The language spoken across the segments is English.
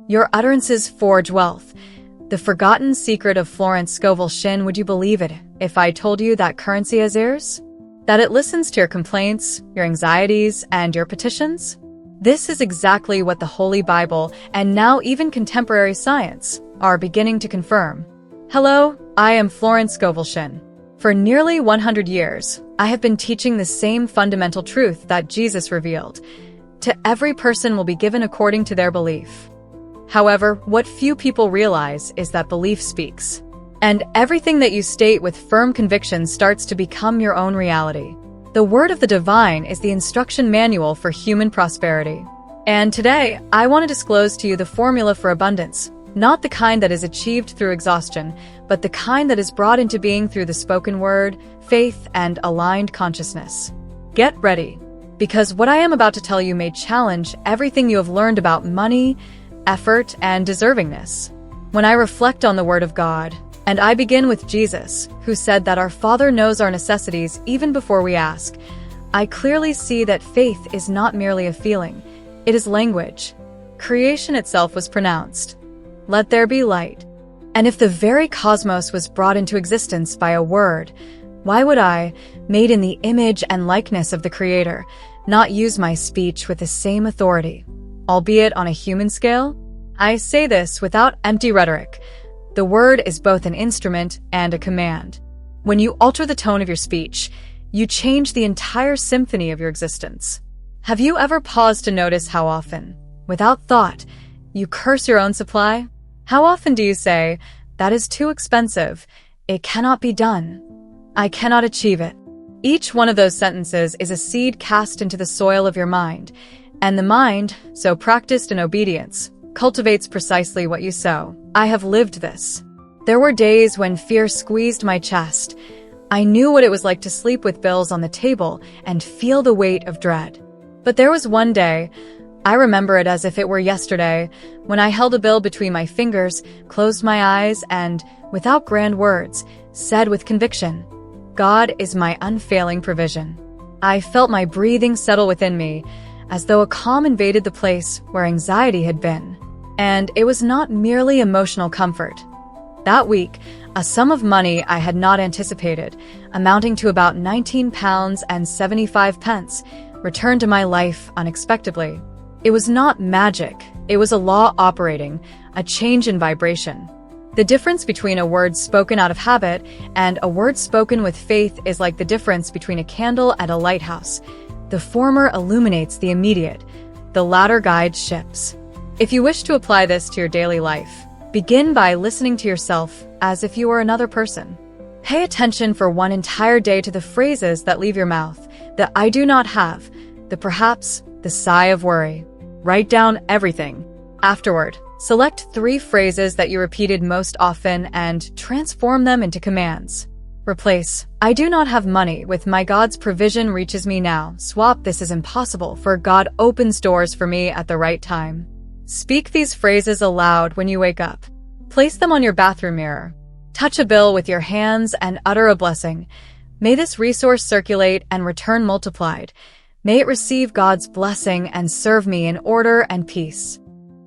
Your utterances forge wealth. The forgotten secret of Florence Scovel Shinn. Would you believe it if I told you that currency has ears? That it listens to your complaints, your anxieties, and your petitions? This is exactly what the Holy Bible, and now even contemporary science, are beginning to confirm. Hello, I am Florence Scovel Shinn. For nearly 100 years, I have been teaching the same fundamental truth that Jesus revealed. To every person will be given according to their belief. However, what few people realize is that belief speaks. And everything that you state with firm conviction starts to become your own reality. The word of the divine is the instruction manual for human prosperity. And today, I want to disclose to you the formula for abundance, not the kind that is achieved through exhaustion, but the kind that is brought into being through the spoken word, faith, and aligned consciousness. Get ready, because what I am about to tell you may challenge everything you have learned about money, effort, and deservingness. When I reflect on the Word of God, and I begin with Jesus, who said that our Father knows our necessities even before we ask, I clearly see that faith is not merely a feeling, it is language. Creation itself was pronounced, "Let there be light." And if the very cosmos was brought into existence by a word, why would I, made in the image and likeness of the Creator, not use my speech with the same authority, albeit on a human scale? I say this without empty rhetoric. The word is both an instrument and a command. When you alter the tone of your speech, you change the entire symphony of your existence. Have you ever paused to notice how often, without thought, you curse your own supply? How often do you say, "That is too expensive, it cannot be done, I cannot achieve it"? Each one of those sentences is a seed cast into the soil of your mind, and the mind, so practiced in obedience, cultivates precisely what you sow. I have lived this. There were days when fear squeezed my chest. I knew what it was like to sleep with bills on the table and feel the weight of dread. But there was one day, I remember it as if it were yesterday, when I held a bill between my fingers, closed my eyes, and, without grand words, said with conviction, "God is my unfailing provision." I felt my breathing settle within me, as though a calm invaded the place where anxiety had been. And it was not merely emotional comfort. That week, a sum of money I had not anticipated, amounting to about £19 and 75 pence, returned to my life unexpectedly. It was not magic, it was a law operating, a change in vibration. The difference between a word spoken out of habit and a word spoken with faith is like the difference between a candle and a lighthouse. The former illuminates the immediate, the latter guides ships. If you wish to apply this to your daily life, begin by listening to yourself as if you were another person. Pay attention for one entire day to the phrases that leave your mouth, the "I do not have," the "perhaps," the sigh of worry. Write down everything. Afterward, select 3 phrases that you repeated most often and transform them into commands. Replace "I do not have money" with "My God's provision reaches me now." Swap "This is impossible," for "God opens doors for me at the right time." Speak these phrases aloud when you wake up. Place them on your bathroom mirror. Touch a bill with your hands and utter a blessing. May this resource circulate and return multiplied. May it receive God's blessing and serve me in order and peace.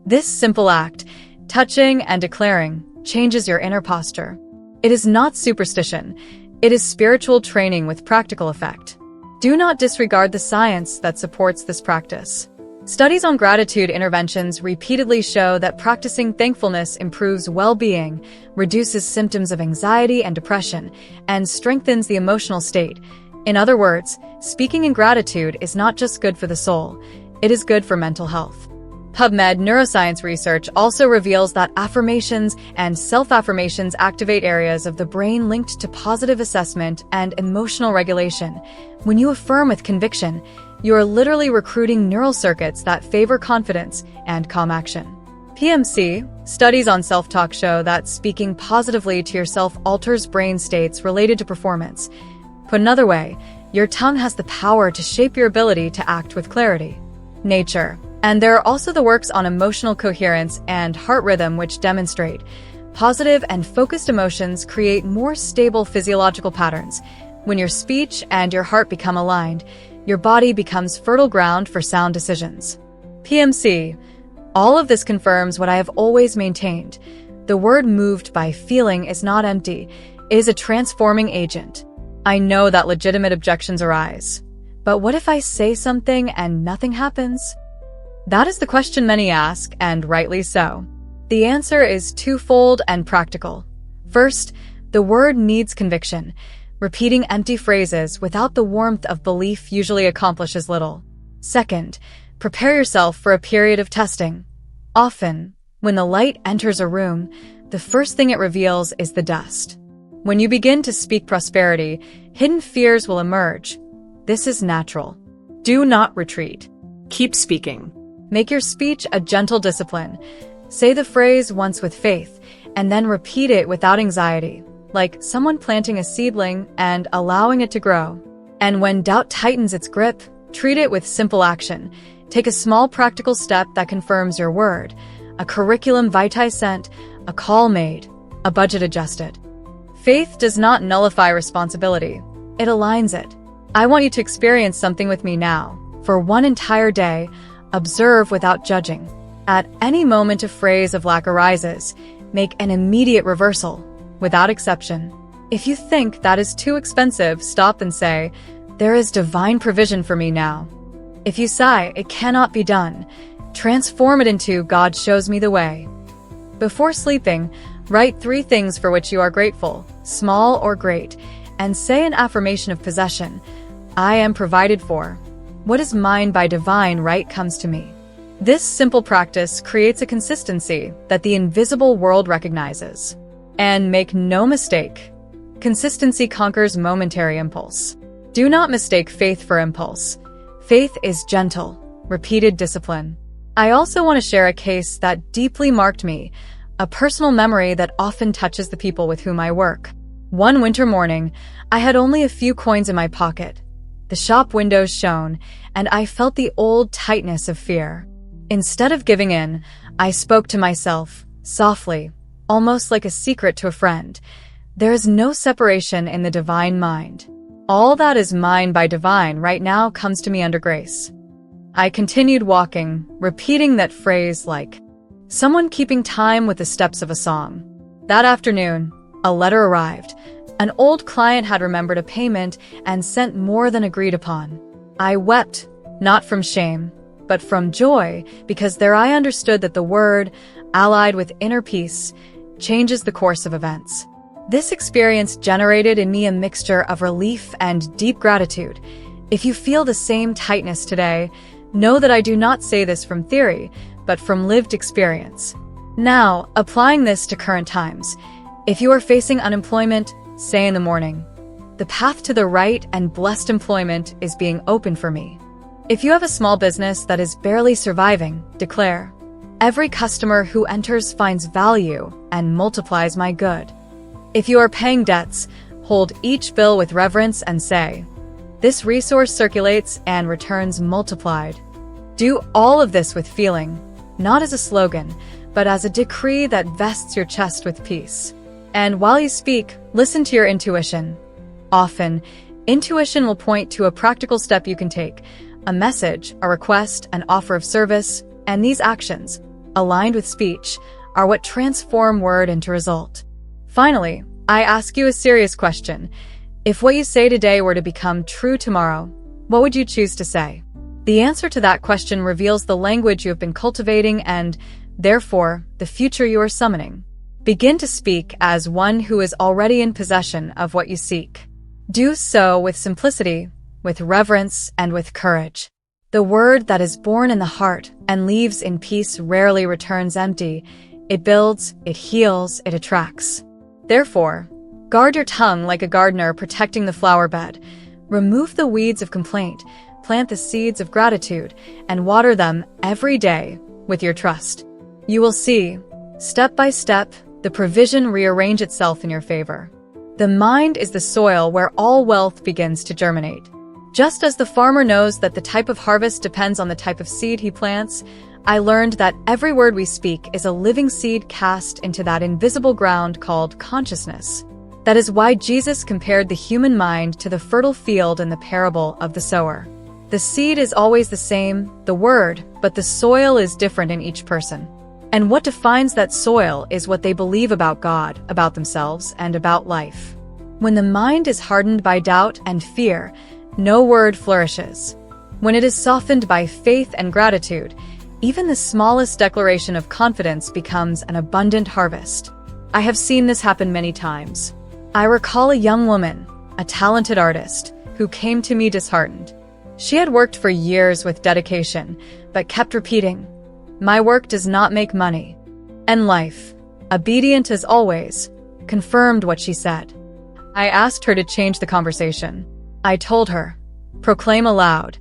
This simple act, touching and declaring, changes your inner posture. It is not superstition. It is spiritual training with practical effect. Do not disregard the science that supports this practice. Studies on gratitude interventions repeatedly show that practicing thankfulness improves well-being, reduces symptoms of anxiety and depression, and strengthens the emotional state. In other words, speaking in gratitude is not just good for the soul, it is good for mental health. PubMed neuroscience research also reveals that affirmations and self-affirmations activate areas of the brain linked to positive assessment and emotional regulation. When you affirm with conviction, you are literally recruiting neural circuits that favor confidence and calm action. PMC, studies on self-talk show that speaking positively to yourself alters brain states related to performance. Put another way, your tongue has the power to shape your ability to act with clarity. Nature. And there are also the works on emotional coherence and heart rhythm which demonstrate positive and focused emotions create more stable physiological patterns. When your speech and your heart become aligned, your body becomes fertile ground for sound decisions. PMC All of this confirms what I have always maintained. The word moved by feeling is not empty. It is a transforming agent. I know that legitimate objections arise. But what if I say something and nothing happens? That is the question many ask, and rightly so. The answer is twofold and practical. First, the word needs conviction. Repeating empty phrases without the warmth of belief usually accomplishes little. Second, prepare yourself for a period of testing. Often, when the light enters a room, the first thing it reveals is the dust. When you begin to speak prosperity, hidden fears will emerge. This is natural. Do not retreat. Keep speaking. Make your speech a gentle discipline. Say the phrase once with faith, and then repeat it without anxiety, like someone planting a seedling and allowing it to grow. And when doubt tightens its grip, treat it with simple action. Take a small practical step that confirms your word. A curriculum vitae sent, a call made, a budget adjusted. Faith does not nullify responsibility. It aligns it. I want you to experience something with me now. For one entire day, observe without judging. At any moment a phrase of lack arises, make an immediate reversal, without exception. If you think that is too expensive, stop and say, "There is divine provision for me now." If you sigh, "It cannot be done," transform it into, "God shows me the way." Before sleeping, write 3 things for which you are grateful, small or great, and say an affirmation of possession. I am provided for. What is mine by divine right comes to me. This simple practice creates a consistency that the invisible world recognizes. And make no mistake, consistency conquers momentary impulse. Do not mistake faith for impulse. Faith is gentle, repeated discipline. I also want to share a case that deeply marked me, a personal memory that often touches the people with whom I work. One winter morning, I had only a few coins in my pocket. The shop windows shone, and I felt the old tightness of fear. Instead of giving in, I spoke to myself, softly, almost like a secret to a friend. There is no separation in the divine mind. All that is mine by divine right now comes to me under grace. I continued walking, repeating that phrase like someone keeping time with the steps of a song. That afternoon, a letter arrived. An old client had remembered a payment and sent more than agreed upon. I wept, not from shame, but from joy, because there I understood that the word, allied with inner peace, changes the course of events. This experience generated in me a mixture of relief and deep gratitude. If you feel the same tightness today, know that I do not say this from theory, but from lived experience. Now, applying this to current times, if you are facing unemployment, say in the morning, "The path to the right and blessed employment is being opened for me." If you have a small business that is barely surviving, declare, "Every customer who enters finds value and multiplies my good." If you are paying debts, hold each bill with reverence and say, "This resource circulates and returns multiplied." Do all of this with feeling, not as a slogan, but as a decree that vests your chest with peace. And while you speak, listen to your intuition. Often, intuition will point to a practical step you can take, a message, a request, an offer of service, and these actions, aligned with speech, are what transform word into result. Finally, I ask you a serious question. If what you say today were to become true tomorrow, what would you choose to say? The answer to that question reveals the language you have been cultivating and, therefore, the future you are summoning. Begin to speak as one who is already in possession of what you seek. Do so with simplicity, with reverence, and with courage. The word that is born in the heart and leaves in peace rarely returns empty. It builds, it heals, it attracts. Therefore, guard your tongue like a gardener protecting the flower bed. Remove the weeds of complaint, plant the seeds of gratitude, and water them every day with your trust. You will see, step by step, the provision rearrange itself in your favor. The mind is the soil where all wealth begins to germinate. Just as the farmer knows that the type of harvest depends on the type of seed he plants, I learned that every word we speak is a living seed cast into that invisible ground called consciousness. That is why Jesus compared the human mind to the fertile field in the parable of the sower. The seed is always the same, the word, but the soil is different in each person. And what defines that soil is what they believe about God, about themselves, and about life. When the mind is hardened by doubt and fear, no word flourishes. When it is softened by faith and gratitude, even the smallest declaration of confidence becomes an abundant harvest. I have seen this happen many times. I recall a young woman, a talented artist, who came to me disheartened. She had worked for years with dedication, but kept repeating, "My work does not make money." And life, obedient as always, confirmed what she said. I asked her to change the conversation. I told her, "Proclaim aloud,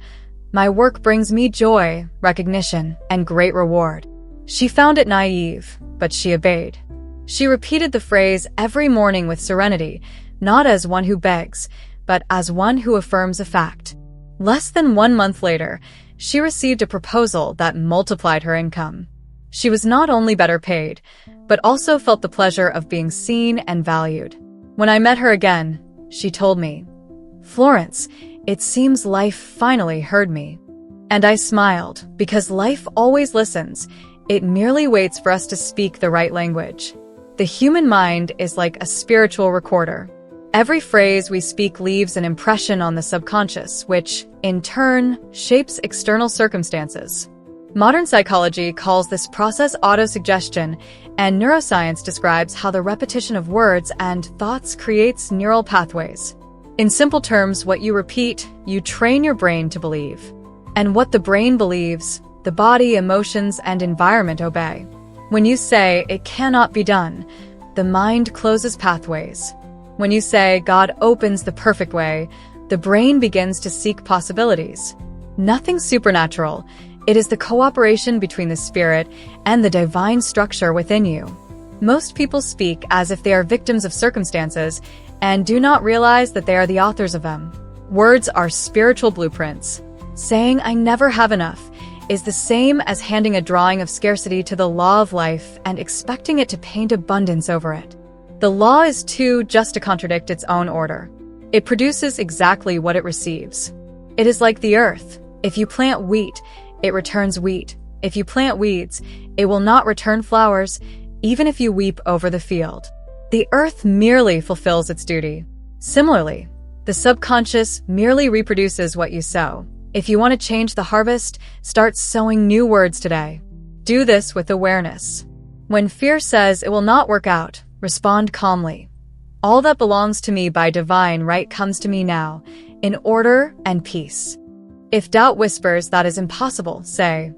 my work brings me joy, recognition, and great reward." She found it naive, but she obeyed. She repeated the phrase every morning with serenity, not as one who begs, but as one who affirms a fact. Less than 1 month later, she received a proposal that multiplied her income. She was not only better paid, but also felt the pleasure of being seen and valued. When I met her again, she told me, "Florence, it seems life finally heard me." And I smiled, because life always listens. It merely waits for us to speak the right language. The human mind is like a spiritual recorder. Every phrase we speak leaves an impression on the subconscious, which, in turn, shapes external circumstances. Modern psychology calls this process autosuggestion, and neuroscience describes how the repetition of words and thoughts creates neural pathways. In simple terms, what you repeat, you train your brain to believe. And what the brain believes, the body, emotions, and environment obey. When you say, "It cannot be done," the mind closes pathways. When you say, "God opens the perfect way," the brain begins to seek possibilities. Nothing supernatural. It is the cooperation between the spirit and the divine structure within you. Most people speak as if they are victims of circumstances and do not realize that they are the authors of them. Words are spiritual blueprints. Saying, "I never have enough," is the same as handing a drawing of scarcity to the law of life and expecting it to paint abundance over it. The law is too just to contradict its own order. It produces exactly what it receives. It is like the earth. If you plant wheat, it returns wheat. If you plant weeds, it will not return flowers, even if you weep over the field. The earth merely fulfills its duty. Similarly, the subconscious merely reproduces what you sow. If you want to change the harvest, start sowing new words today. Do this with awareness. When fear says it will not work out, respond calmly. "All that belongs to me by divine right comes to me now, in order and peace." If doubt whispers that is impossible, say,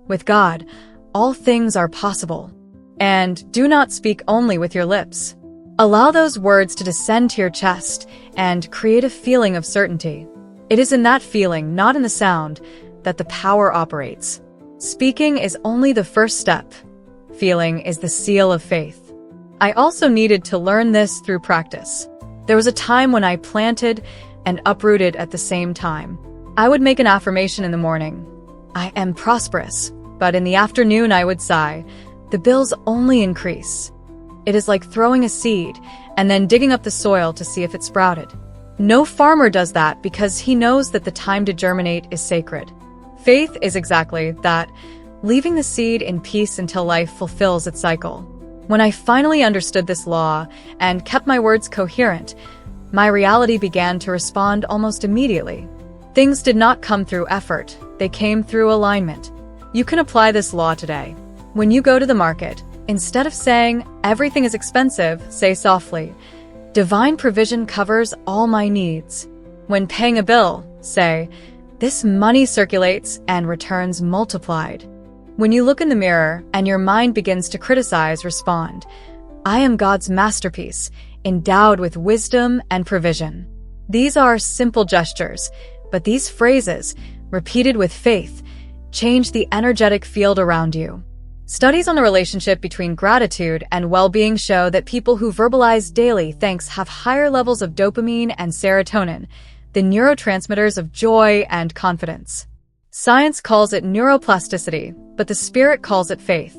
"With God, all things are possible." And do not speak only with your lips. Allow those words to descend to your chest and create a feeling of certainty. It is in that feeling, not in the sound, that the power operates. Speaking is only the first step. Feeling is the seal of faith. I also needed to learn this through practice. There was a time when I planted and uprooted at the same time. I would make an affirmation in the morning, "I am prosperous," but in the afternoon I would sigh, "The bills only increase." It is like throwing a seed and then digging up the soil to see if it sprouted. No farmer does that because he knows that the time to germinate is sacred. Faith is exactly that, leaving the seed in peace until life fulfills its cycle. When I finally understood this law and kept my words coherent, my reality began to respond almost immediately. Things did not come through effort, they came through alignment. You can apply this law today. When you go to the market, instead of saying, "Everything is expensive," say softly, "Divine provision covers all my needs." When paying a bill, say, "This money circulates and returns multiplied." When you look in the mirror and your mind begins to criticize, respond, "I am God's masterpiece, endowed with wisdom and provision." These are simple gestures, but these phrases, repeated with faith, change the energetic field around you. Studies on the relationship between gratitude and well-being show that people who verbalize daily thanks have higher levels of dopamine and serotonin, the neurotransmitters of joy and confidence. Science calls it neuroplasticity, but the spirit calls it faith.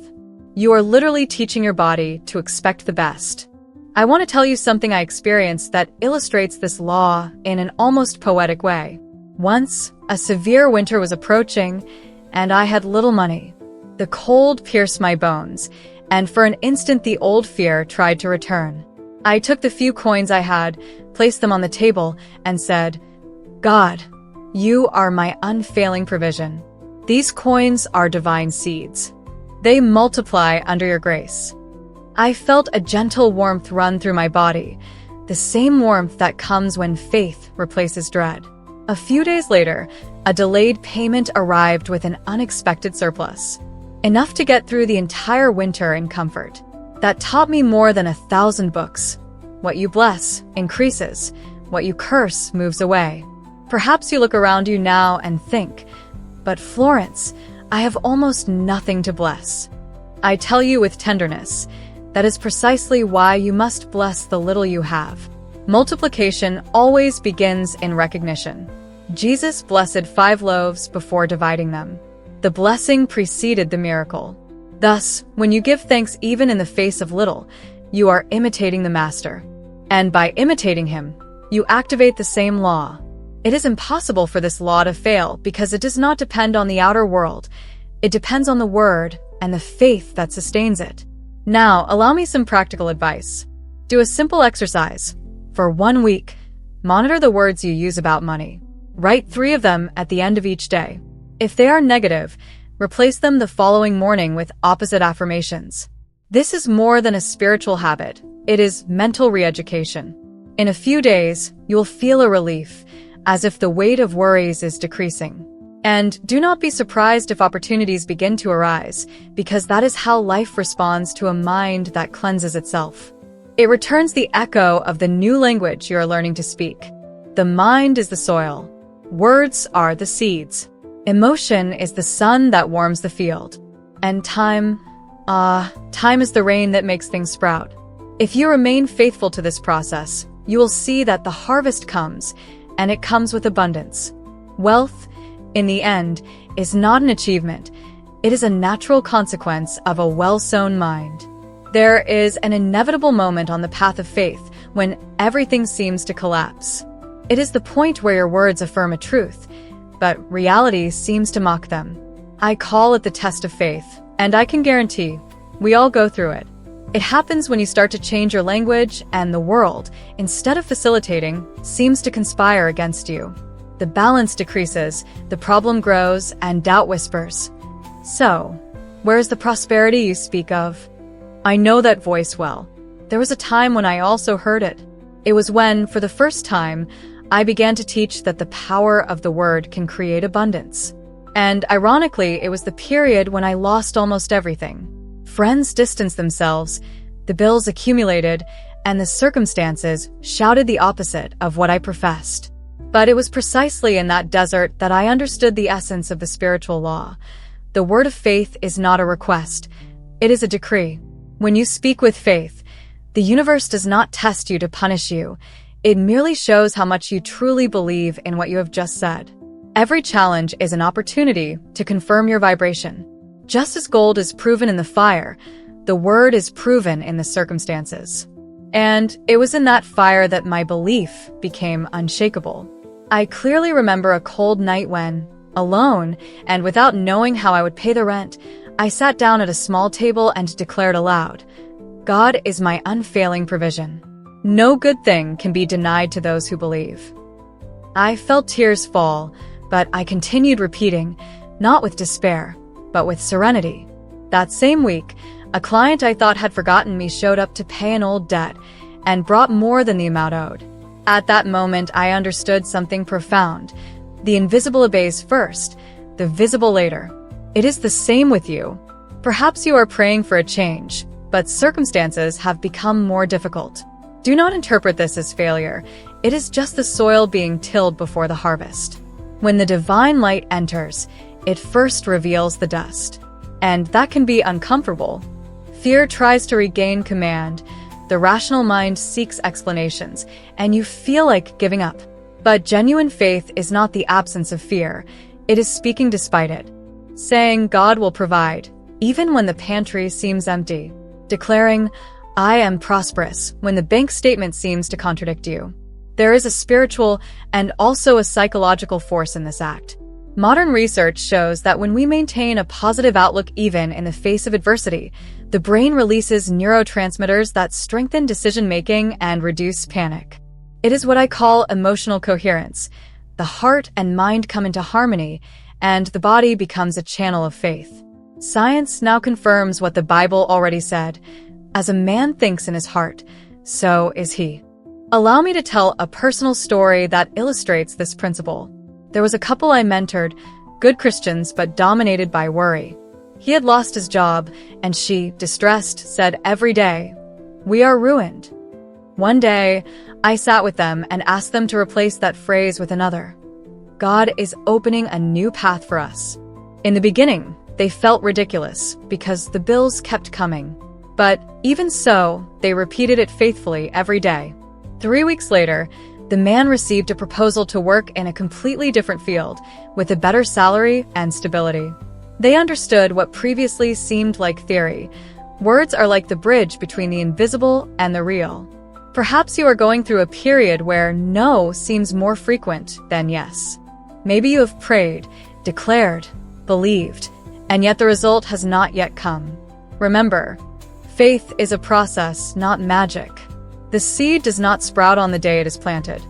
You are literally teaching your body to expect the best. I want to tell you something I experienced that illustrates this law in an almost poetic way. Once, a severe winter was approaching, and I had little money. The cold pierced my bones, and for an instant the old fear tried to return. I took the few coins I had, placed them on the table, and said, "God, you are my unfailing provision. These coins are divine seeds. They multiply under your grace." I felt a gentle warmth run through my body, the same warmth that comes when faith replaces dread. A few days later, a delayed payment arrived with an unexpected surplus, enough to get through the entire winter in comfort. That taught me more than 1,000 books. What you bless increases. What you curse moves away. Perhaps you look around you now and think, "But Florence, I have almost nothing to bless." I tell you with tenderness, that is precisely why you must bless the little you have. Multiplication always begins in recognition. Jesus blessed 5 loaves before dividing them. The blessing preceded the miracle. Thus, when you give thanks even in the face of little, you are imitating the Master. And by imitating him, you activate the same law. It is impossible for this law to fail because it does not depend on the outer world. It depends on the Word and the faith that sustains it. Now, allow me some practical advice. Do a simple exercise. For 1 week, monitor the words you use about money. Write 3 of them at the end of each day. If they are negative, replace them the following morning with opposite affirmations. This is more than a spiritual habit. It is mental re-education. In a few days, you'll feel a relief, as if the weight of worries is decreasing. And do not be surprised if opportunities begin to arise, because that is how life responds to a mind that cleanses itself. It returns the echo of the new language you are learning to speak. The mind is the soil. Words are the seeds. Emotion is the sun that warms the field. And time is the rain that makes things sprout. If you remain faithful to this process, you will see that the harvest comes, and it comes with abundance. Wealth, in the end, is not an achievement. It is a natural consequence of a well-sown mind. There is an inevitable moment on the path of faith when everything seems to collapse. It is the point where your words affirm a truth, but reality seems to mock them. I call it the test of faith, and I can guarantee we all go through it. It happens when you start to change your language and the world, instead of facilitating, seems to conspire against you. The balance decreases, the problem grows, and doubt whispers. So, where is the prosperity you speak of? I know that voice well. There was a time when I also heard it. It was when, for the first time, I began to teach that the power of the word can create abundance. And ironically, it was the period when I lost almost everything. Friends distanced themselves, the bills accumulated, and the circumstances shouted the opposite of what I professed. But it was precisely in that desert that I understood the essence of the spiritual law. The word of faith is not a request. It is a decree. When you speak with faith, the universe does not test you to punish you. It merely shows how much you truly believe in what you have just said. Every challenge is an opportunity to confirm your vibration. Just as gold is proven in the fire, the word is proven in the circumstances. And it was in that fire that my belief became unshakable. I clearly remember a cold night when, alone, and without knowing how I would pay the rent, I sat down at a small table and declared aloud, "God is my unfailing provision. No good thing can be denied to those who believe." I felt tears fall, but I continued repeating, not with despair, but with serenity. That same week, a client I thought had forgotten me showed up to pay an old debt and brought more than the amount owed. At that moment, I understood something profound. The invisible obeys first, the visible later. It is the same with you. Perhaps you are praying for a change, but circumstances have become more difficult. Do not interpret this as failure. It is just the soil being tilled before the harvest. When the divine light enters, it first reveals the dust. And that can be uncomfortable. Fear tries to regain command. The rational mind seeks explanations, and you feel like giving up. But genuine faith is not the absence of fear. It is speaking despite it. Saying God will provide, even when the pantry seems empty. Declaring, I am prosperous, when the bank statement seems to contradict you. There is a spiritual and also a psychological force in this act. Modern research shows that when we maintain a positive outlook even in the face of adversity, the brain releases neurotransmitters that strengthen decision-making and reduce panic. It is what I call emotional coherence. The heart and mind come into harmony, and the body becomes a channel of faith. Science now confirms what the Bible already said: as a man thinks in his heart, so is he. Allow me to tell a personal story that illustrates this principle. There was a couple I mentored, good Christians but dominated by worry. He had lost his job, and she, distressed, said every day, "We are ruined." One day, I sat with them and asked them to replace that phrase with another: "God is opening a new path for us." In the beginning, they felt ridiculous because the bills kept coming. But even so, they repeated it faithfully every day. 3 weeks later, the man received a proposal to work in a completely different field, with a better salary and stability. They understood what previously seemed like theory. Words are like the bridge between the invisible and the real. Perhaps you are going through a period where no seems more frequent than yes. Maybe you have prayed, declared, believed, and yet the result has not yet come. Remember, faith is a process, not magic. The seed does not sprout on the day it is planted.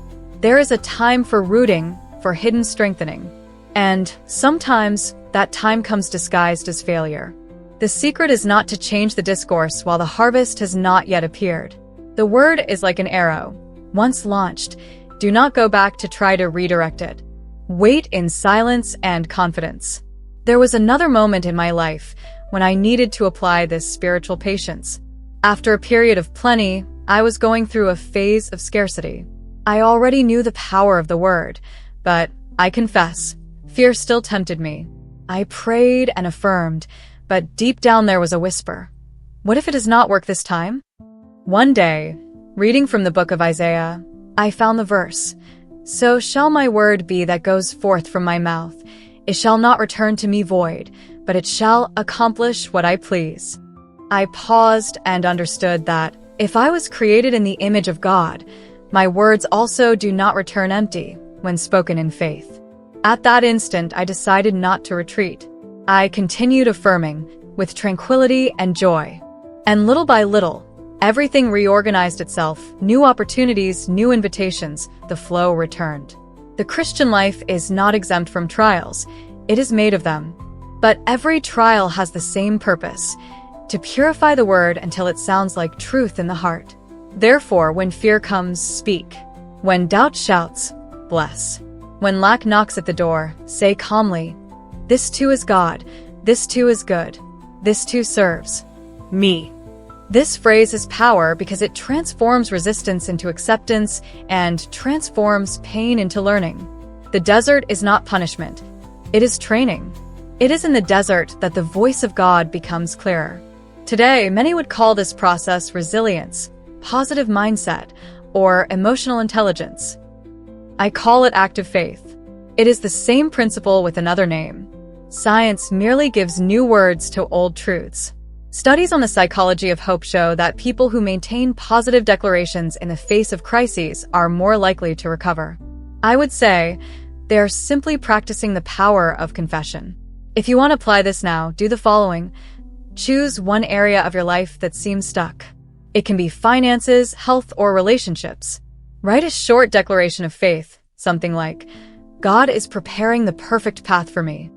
There is a time for rooting, for hidden strengthening. And sometimes that time comes disguised as failure. The secret is not to change the discourse while the harvest has not yet appeared. The word is like an arrow. Once launched, do not go back to try to redirect it. Wait in silence and confidence. There was another moment in my life when I needed to apply this spiritual patience. After a period of plenty, I was going through a phase of scarcity. I already knew the power of the word, but I confess, fear still tempted me. I prayed and affirmed, but deep down there was a whisper. What if it does not work this time? One day, reading from the book of Isaiah, I found the verse, "So shall my word be that goes forth from my mouth. It shall not return to me void, but it shall accomplish what I please." I paused and understood that if I was created in the image of God, my words also do not return empty when spoken in faith. At that instant, I decided not to retreat. I continued affirming with tranquility and joy. And little by little, everything reorganized itself, new opportunities, new invitations, the flow returned. The Christian life is not exempt from trials. It is made of them. But every trial has the same purpose: to purify the word until it sounds like truth in the heart. Therefore, when fear comes, speak. When doubt shouts, bless. When lack knocks at the door, say calmly, "This too is God. This too is good. This too serves me." This phrase has power because it transforms resistance into acceptance and transforms pain into learning. The desert is not punishment. It is training. It is in the desert that the voice of God becomes clearer. Today, many would call this process resilience, positive mindset, or emotional intelligence. I call it active faith. It is the same principle with another name. Science merely gives new words to old truths. Studies on the psychology of hope show that people who maintain positive declarations in the face of crises are more likely to recover. I would say they are simply practicing the power of confession. If you want to apply this now, do the following. Choose one area of your life that seems stuck. It can be finances, health, or relationships. Write a short declaration of faith, something like, "God is preparing the perfect path for me."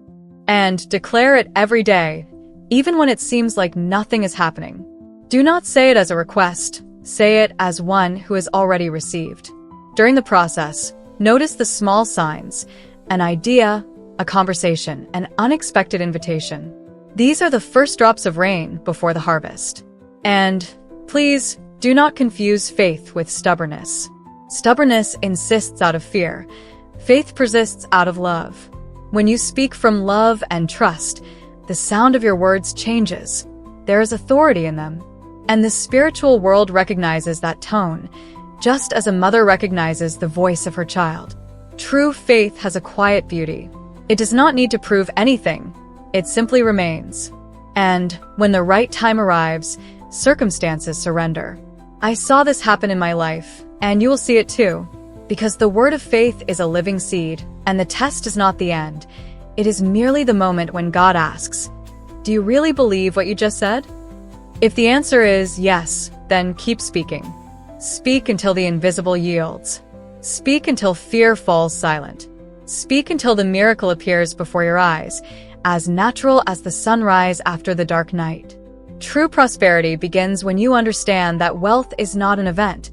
And declare it every day, even when it seems like nothing is happening. Do not say it as a request. Say it as one who has already received. During the process, notice the small signs: an idea, a conversation, an unexpected invitation. These are the first drops of rain before the harvest. And please, do not confuse faith with stubbornness. Stubbornness insists out of fear. Faith persists out of love. When you speak from love and trust, the sound of your words changes. There is authority in them. And the spiritual world recognizes that tone, just as a mother recognizes the voice of her child. True faith has a quiet beauty. It does not need to prove anything. It simply remains. And when the right time arrives, circumstances surrender. I saw this happen in my life, and you will see it too. Because the word of faith is a living seed, and the test is not the end. It is merely the moment when God asks, "Do you really believe what you just said?" If the answer is yes, then keep speaking. Speak until the invisible yields. Speak until fear falls silent. Speak until the miracle appears before your eyes, as natural as the sunrise after the dark night. True prosperity begins when you understand that wealth is not an event.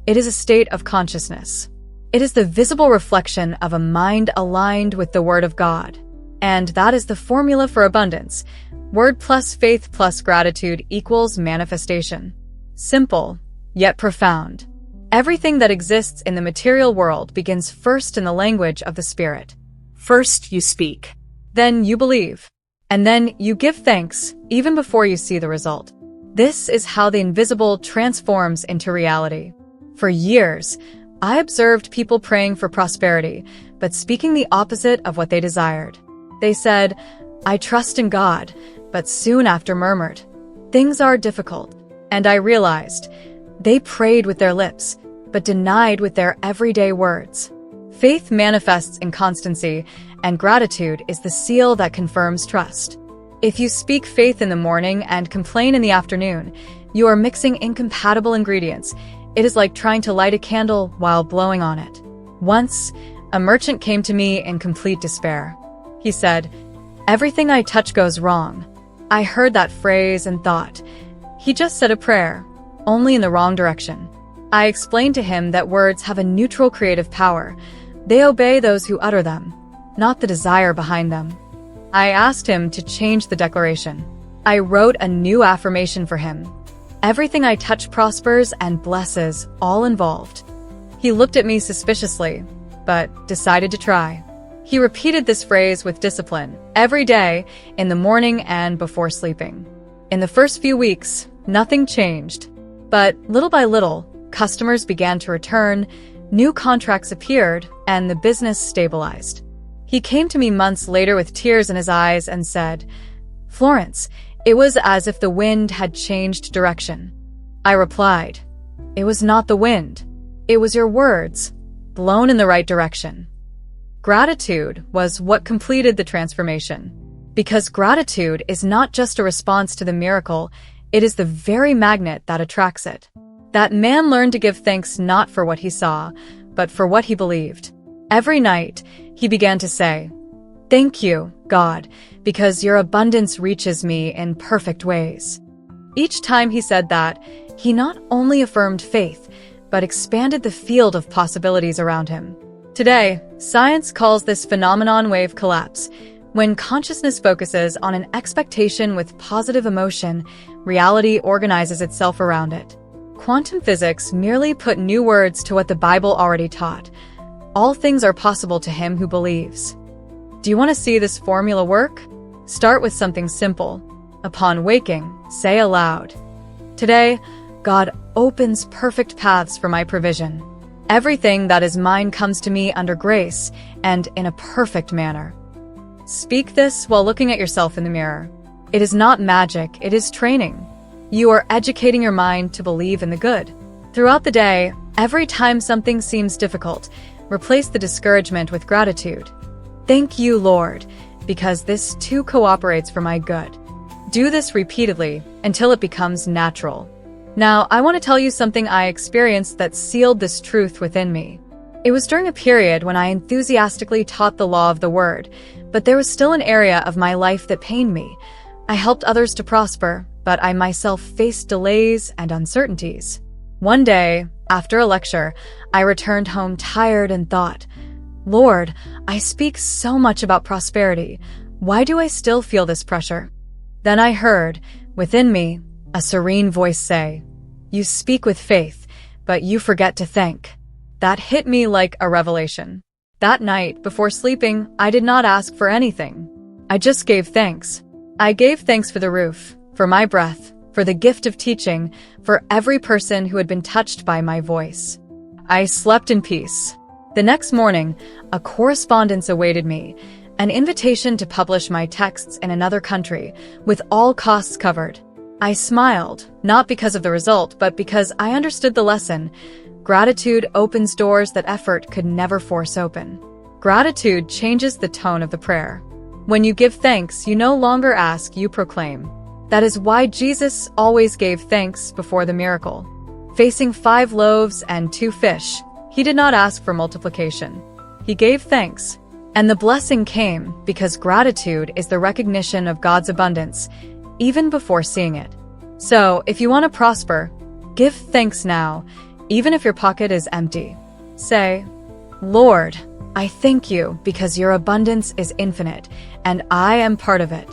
It is a state of consciousness. It is the visible reflection of a mind aligned with the Word of God. And that is the formula for abundance. Word plus faith plus gratitude equals manifestation. Simple, yet profound. Everything that exists in the material world begins first in the language of the Spirit. First you speak, then you believe, and then you give thanks even before you see the result. This is how the invisible transforms into reality. For years, I observed people praying for prosperity, but speaking the opposite of what they desired. They said, "I trust in God," but soon after murmured, "Things are difficult." And I realized, they prayed with their lips, but denied with their everyday words. Faith manifests in constancy, and gratitude is the seal that confirms trust. If you speak faith in the morning and complain in the afternoon, you are mixing incompatible ingredients. It is like trying to light a candle while blowing on it. Once, a merchant came to me in complete despair. He said, "Everything I touch goes wrong." I heard that phrase and thought, he just said a prayer, only in the wrong direction. I explained to him that words have a neutral creative power. They obey those who utter them, not the desire behind them. I asked him to change the declaration. I wrote a new affirmation for him. "Everything I touch prospers and blesses all involved." He looked at me suspiciously, but decided to try. He repeated this phrase with discipline, every day, in the morning and before sleeping. In the first few weeks, nothing changed. But little by little, customers began to return, new contracts appeared, and the business stabilized. He came to me months later with tears in his eyes and said, "Florence, it was as if the wind had changed direction." I replied, "It was not the wind. It was your words, blown in the right direction." Gratitude was what completed the transformation. Because gratitude is not just a response to the miracle, it is the very magnet that attracts it. That man learned to give thanks not for what he saw, but for what he believed. Every night, he began to say, "Thank you, God, because your abundance reaches me in perfect ways." Each time he said that, he not only affirmed faith, but expanded the field of possibilities around him. Today, science calls this phenomenon wave collapse. When consciousness focuses on an expectation with positive emotion, reality organizes itself around it. Quantum physics merely put new words to what the Bible already taught. All things are possible to him who believes. Do you want to see this formula work? Start with something simple. Upon waking, say aloud, "Today, God opens perfect paths for my provision. Everything that is mine comes to me under grace and in a perfect manner." Speak this while looking at yourself in the mirror. It is not magic, it is training. You are educating your mind to believe in the good. Throughout the day, every time something seems difficult, replace the discouragement with gratitude. "Thank you, Lord, because this too cooperates for my good." Do this repeatedly until it becomes natural. Now, I want to tell you something I experienced that sealed this truth within me. It was during a period when I enthusiastically taught the law of the word, but there was still an area of my life that pained me. I helped others to prosper, but I myself faced delays and uncertainties. One day, after a lecture, I returned home tired and thought, "Lord, I speak so much about prosperity. Why do I still feel this pressure?" Then I heard, within me, a serene voice say, "You speak with faith, but you forget to thank." That hit me like a revelation. That night, before sleeping, I did not ask for anything. I just gave thanks. I gave thanks for the roof, for my breath, for the gift of teaching, for every person who had been touched by my voice. I slept in peace. The next morning, a correspondence awaited me, an invitation to publish my texts in another country, with all costs covered. I smiled, not because of the result, but because I understood the lesson. Gratitude opens doors that effort could never force open. Gratitude changes the tone of the prayer. When you give thanks, you no longer ask, you proclaim. That is why Jesus always gave thanks before the miracle. Facing 5 loaves and 2 fish, he did not ask for multiplication. He gave thanks. And the blessing came because gratitude is the recognition of God's abundance, even before seeing it. So, if you want to prosper, give thanks now, even if your pocket is empty. Say, Lord, I thank you because your abundance is infinite, and I am part of it.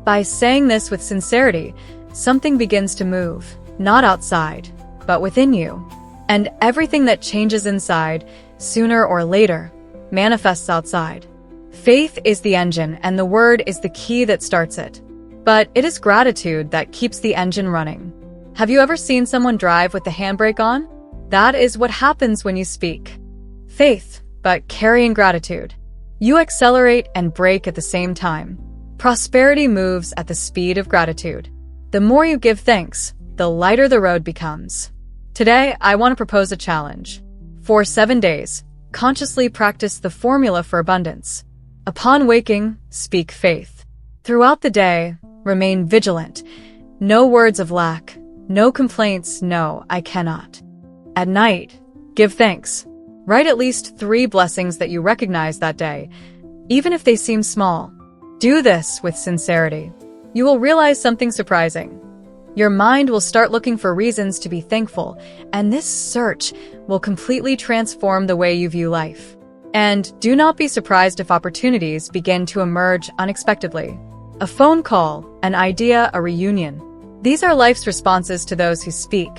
By saying this with sincerity, something begins to move, not outside, but within you. And everything that changes inside, sooner or later, manifests outside. Faith is the engine, and the word is the key that starts it. But it is gratitude that keeps the engine running. Have you ever seen someone drive with the handbrake on? That is what happens when you speak. Faith, but carrying gratitude. You accelerate and brake at the same time. Prosperity moves at the speed of gratitude. The more you give thanks, the lighter the road becomes. Today, I want to propose a challenge. For 7 days, consciously practice the formula for abundance. Upon waking, speak faith. Throughout the day, remain vigilant. No words of lack, no complaints, no, I cannot. At night, give thanks. Write at least 3 blessings that you recognize that day, even if they seem small. Do this with sincerity. You will realize something surprising. Your mind will start looking for reasons to be thankful, and this search will completely transform the way you view life. And do not be surprised if opportunities begin to emerge unexpectedly. A phone call, an idea, a reunion. These are life's responses to those who speak,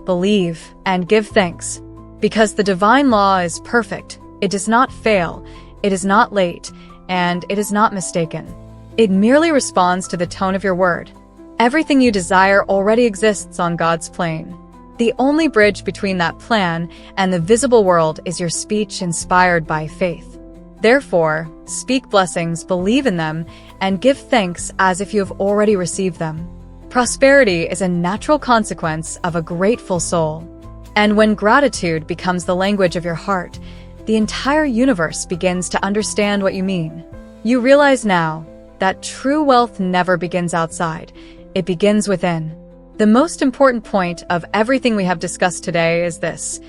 believe, and give thanks. Because the divine law is perfect, it does not fail, it is not late, and it is not mistaken. It merely responds to the tone of your word. Everything you desire already exists on God's plane. The only bridge between that plan and the visible world is your speech inspired by faith. Therefore, speak blessings, believe in them, and give thanks as if you have already received them. Prosperity is a natural consequence of a grateful soul. And when gratitude becomes the language of your heart, the entire universe begins to understand what you mean. You realize now that true wealth never begins outside. It begins within. The most important point of everything we have discussed today is this: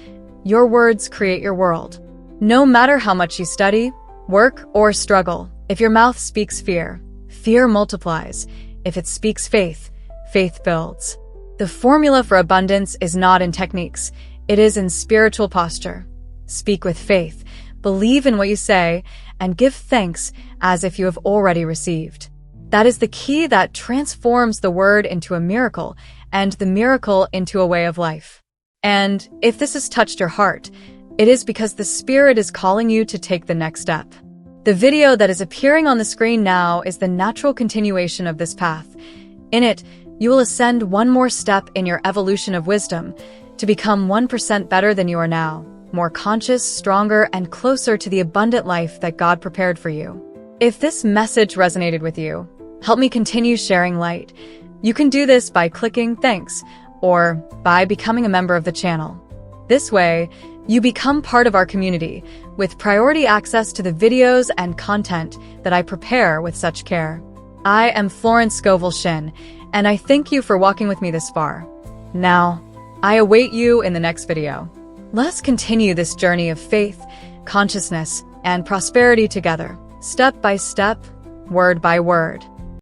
your words create your world. No matter how much you study, work, or struggle, if your mouth speaks fear, fear multiplies. If it speaks faith, faith builds. The formula for abundance is not in techniques, it is in spiritual posture. Speak with faith, believe in what you say, and give thanks as if you have already received. That is the key that transforms the word into a miracle, and the miracle into a way of life. And if this has touched your heart, it is because the Spirit is calling you to take the next step. The video that is appearing on the screen now is the natural continuation of this path. In it, you will ascend one more step in your evolution of wisdom to become 1% better than you are now, more conscious, stronger, and closer to the abundant life that God prepared for you. If this message resonated with you, help me continue sharing light. You can do this by clicking thanks or by becoming a member of the channel. This way, you become part of our community with priority access to the videos and content that I prepare with such care. I am Florence Scovel Shinn, and I thank you for walking with me this far. Now, I await you in the next video. Let us continue this journey of faith, consciousness, and prosperity together, step by step, word by word.